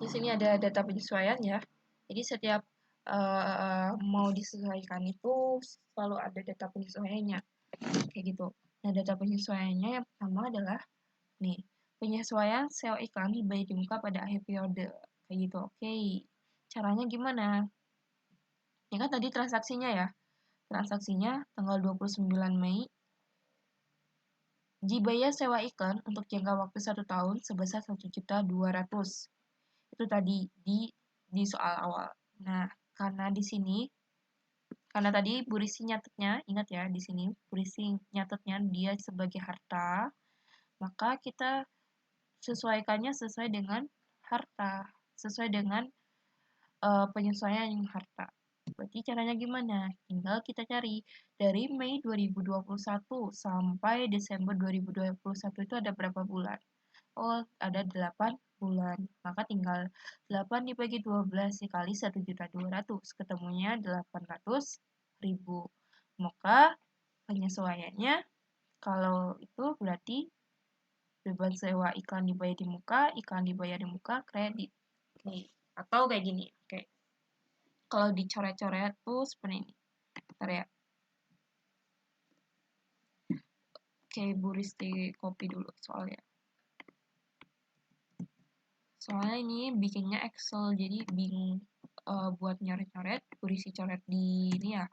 A: Di sini ada data penyesuaian ya. Jadi setiap mau disesuaikan itu selalu ada data penyesuaiannya. Kayak gitu. Nah, data penyesuaiannya yang pertama adalah nih, penyesuaian SEO iklan dibayar di muka pada akhir periode. Kayak gitu. Oke. Caranya gimana? Ini kan tadi transaksinya ya. Transaksinya tanggal 29 Mei dibayar sewa iklan untuk jangka waktu 1 tahun sebesar 1.200.000. Itu tadi di soal awal. Nah, karena di sini karena tadi Bu Rizky nyatetnya, ingat ya di sini Bu Rizky nyatetnya dia sebagai harta, maka kita sesuaikannya sesuai dengan harta, sesuai dengan penyesuaian yang harta. Berarti caranya gimana? Tinggal kita cari dari Mei 2021 sampai Desember 2021 itu ada berapa bulan? Oh, ada 8 bulan. Maka tinggal 8 dibagi 12 dikali 1.200.000. Ketemunya 800.000. Maka penyesuaiannya kalau itu berarti beban sewa iklan dibayar di muka, iklan dibayar di muka, kredit. Oke. Atau kayak gini. Oke. Kalau dicoret-coret tuh seperti ini. Bentar ya. Oke, Bu Rizky copy dulu soalnya. Soalnya ini bikinnya Excel, jadi bingung buat nyoret-nyoret, Bu Rizky coret di ini ya,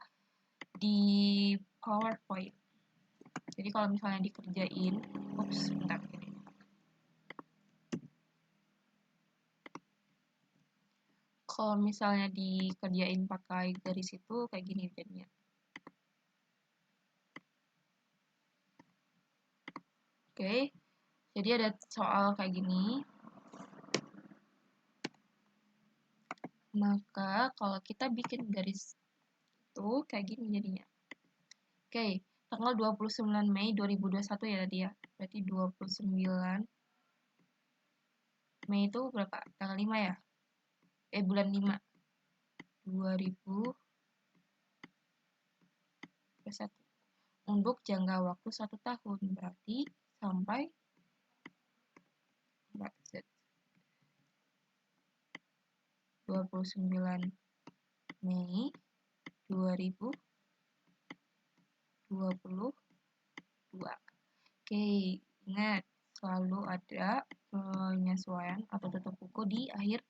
A: di PowerPoint. Jadi kalau misalnya dikerjain, bentar. Kalau misalnya dikerjain pakai garis itu kayak gini jadinya. Oke, jadi ada soal kayak gini. Maka kalau kita bikin garis itu kayak gini jadinya. Oke, tanggal 29 Mei 2021 ya tadi ya. Berarti 29 Mei itu berapa? Tanggal 5 ya? Bulan 5. 2021. Untuk jangka waktu 1 tahun. Berarti sampai 29 Mei 2022. Oke, ingat selalu ada penyesuaian atau tutup buku di akhir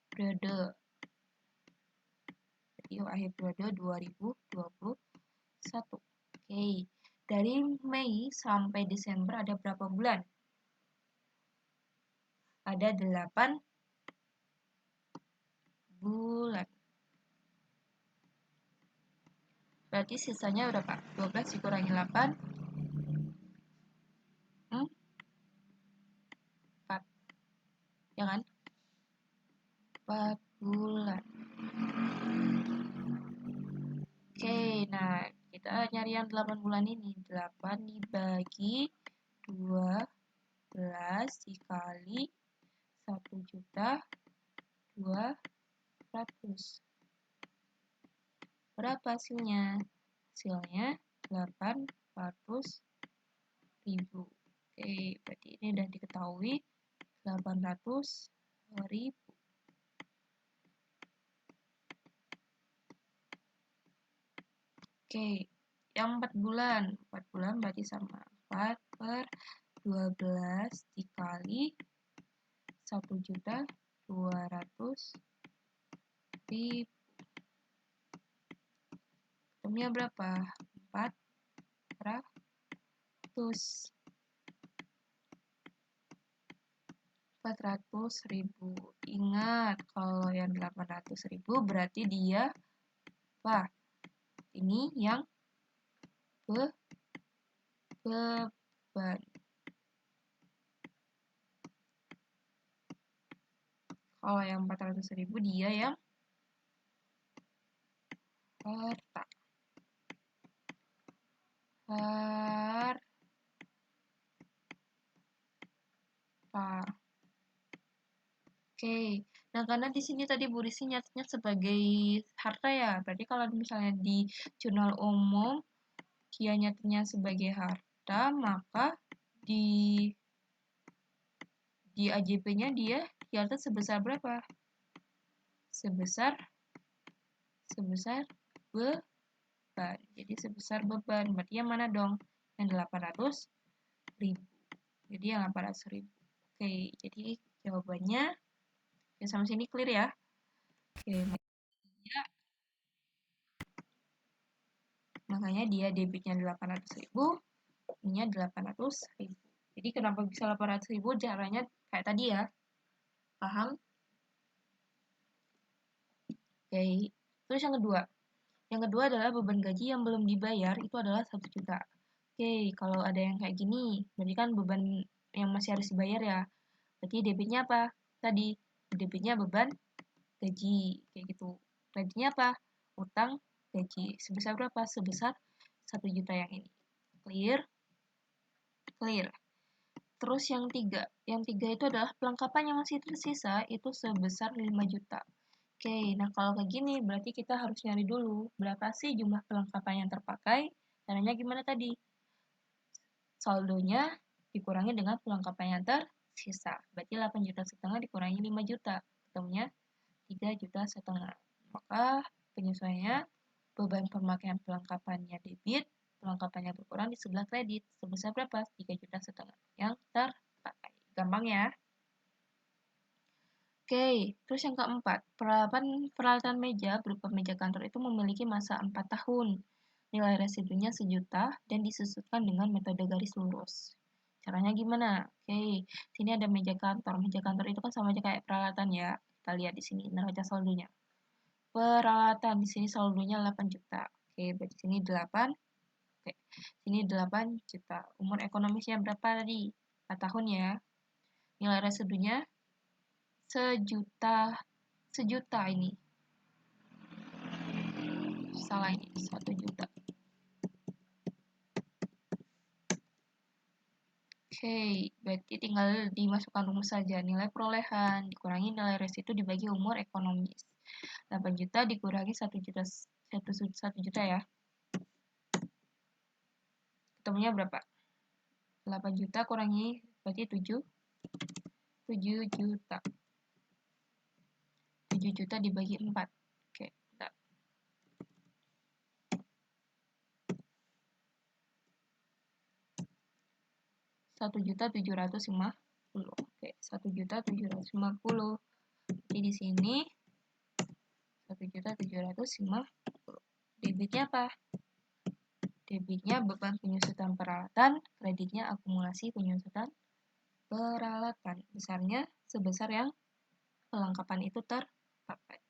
A: periode. Jadi akhir periode 2021. Oke, dari Mei sampai Desember ada berapa bulan? Ada 8 bulan. Berarti sisanya berapa? 12 dikurangi 8. 4. Ya kan? 4 bulan. Oke, nah kita nyari yang 8 bulan ini. 8 dibagi 12 dikali 1.200.000. Berapa hasilnya? Hasilnya 800.000. Oke, berarti ini udah diketahui 800.000. Oke, yang 4 bulan. 4 bulan berarti sama. 4 per 12 dikali 1.200.000. Ketemunya berapa? 400. 400.000. Ingat, kalau yang 800.000 berarti dia apa? Ini yang beban. Kalau yang 400.000 dia yang harta. Oke, nah karena di sini tadi Bu Rizky nyatetnya sebagai harta ya, berarti kalau misalnya di jurnal umum dia nyatetnya sebagai harta, maka di AJP-nya dia nyatet sebesar berapa? Sebesar beban. Jadi sebesar beban, berarti yang mana dong? Yang 800.000. Jadi yang 800.000. Oke, jadi jawabannya ya sampai sini clear ya. Oke, makanya dia debitnya 800.000, ininya 800.000. Jadi kenapa bisa 800.000? Caranya kayak tadi ya. Paham? Oke. Terus yang kedua. Yang kedua adalah beban gaji yang belum dibayar itu adalah 1 juta. Oke, kalau ada yang kayak gini, berarti kan beban yang masih harus dibayar ya. Berarti debitnya apa? Tadi debitnya beban gaji, kayak gitu. Kreditnya apa? Utang gaji. Sebesar berapa? Sebesar 1 juta yang ini. Clear? Clear. Terus yang tiga itu adalah pelengkapan yang masih tersisa itu sebesar 5 juta. Oke, nah kalau kayak gini berarti kita harus nyari dulu berapa sih jumlah perlengkapan yang terpakai. Caranya gimana tadi? Saldonya dikurangi dengan perlengkapan yang tersisa. Berarti 8 juta setengah dikurangi 5 juta. Ketemunya 3 juta setengah. Maka penyesuaiannya beban pemakaian perlengkapannya debit, perlengkapannya berkurang di sebelah kredit. Sebesar berapa? 3 juta setengah yang terpakai. Gampang ya? Oke, terus yang keempat, peralatan meja berupa meja kantor itu memiliki masa 4 tahun. Nilai residunya 1 juta dan disusutkan dengan metode garis lurus. Caranya gimana? Oke, sini ada meja kantor. Meja kantor itu kan sama aja kayak peralatan ya. Kita lihat di sini neraca saldonya. Peralatan di sini saldonya 8 juta. Oke, berarti sini 8. Oke, sini 8 juta. Umur ekonomisnya berapa tadi? 4 tahun ya. Nilai residunya sejuta ini. Salah ini, 1 juta. Oke, berarti tinggal dimasukkan rumus saja. Nilai perolehan dikurangi nilai residu dibagi umur ekonomis. 8 juta dikurangi 1 juta, 1 juta ya. Ketemunya berapa? 8 juta kurangi, berarti 7 juta. 7 juta dibagi 4. Oke, bentar. Rp1.750.000. Oke, 1.750.000. Jadi di sini 1.750.000. Debitnya apa? Debitnya beban penyusutan peralatan, kreditnya akumulasi penyusutan peralatan. Besarnya sebesar yang kelengkapan itu terpakai.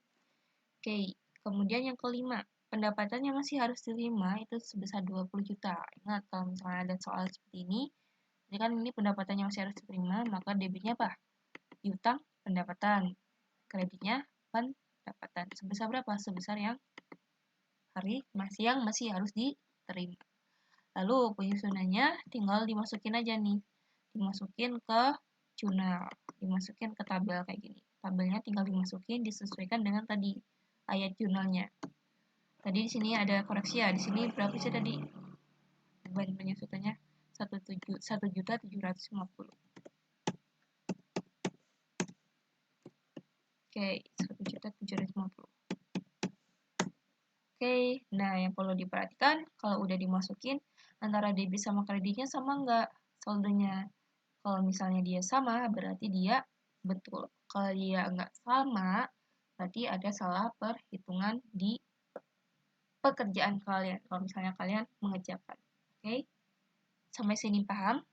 A: Oke, kemudian yang kelima, pendapatan yang masih harus diterima itu sebesar 20 juta. Ingat, kalau misalnya ada soal seperti ini kan ini pendapatan yang masih harus diterima, maka debitnya apa? Piutang pendapatan. Kreditnya pendapatan. Sebesar berapa? Sebesar yang masih harus diterima. Lalu penyusunannya tinggal dimasukin aja nih. Dimasukin ke jurnal, dimasukin ke tabel kayak gini. Tabelnya tinggal dimasukin disesuaikan dengan tadi ayat jurnalnya. Tadi di sini ada koreksi ya. Di sini berapa sih tadi beban penyusutannya? 1.750.000. Oke, 1.750.000. Oke, nah yang perlu diperhatikan kalau udah dimasukin antara debit sama kreditnya sama nggak saldonya. Kalau misalnya dia sama, berarti dia betul. Kalau dia nggak sama, berarti ada salah perhitungan di pekerjaan kalian. Kalau misalnya kalian mengerjakan. Oke, sampai sini paham?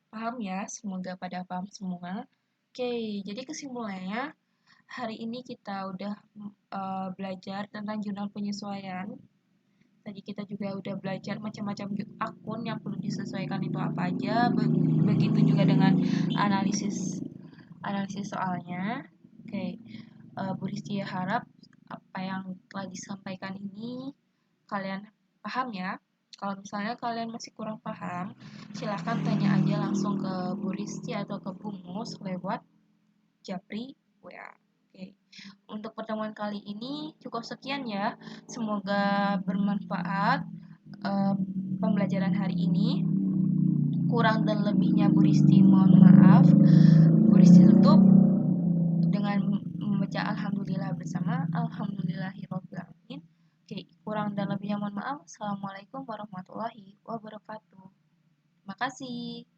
A: Paham ya? Semoga pada paham semua. Oke, jadi kesimpulannya, hari ini kita udah belajar tentang jurnal penyesuaian. Tadi kita juga udah belajar macam-macam akun yang perlu disesuaikan itu apa aja. Begitu juga dengan analisis analisis soalnya. Oke, Bu Rizky harap apa yang telah disampaikan ini kalian paham ya. Kalau misalnya kalian masih kurang paham, silahkan tanya aja langsung ke Bu Rizky atau ke Bu Mus lewat Japri WA. Oke. Untuk pertemuan kali ini cukup sekian ya. Semoga bermanfaat pembelajaran hari ini. Kurang dan lebihnya Bu Risti mohon maaf. Bu Risti tutup dengan membaca alhamdulillah bersama alhamdulillahirobbilalamin. Oke, kurang dan lebihnya mohon maaf. Assalamualaikum warahmatullahi wabarakatuh. Terima kasih.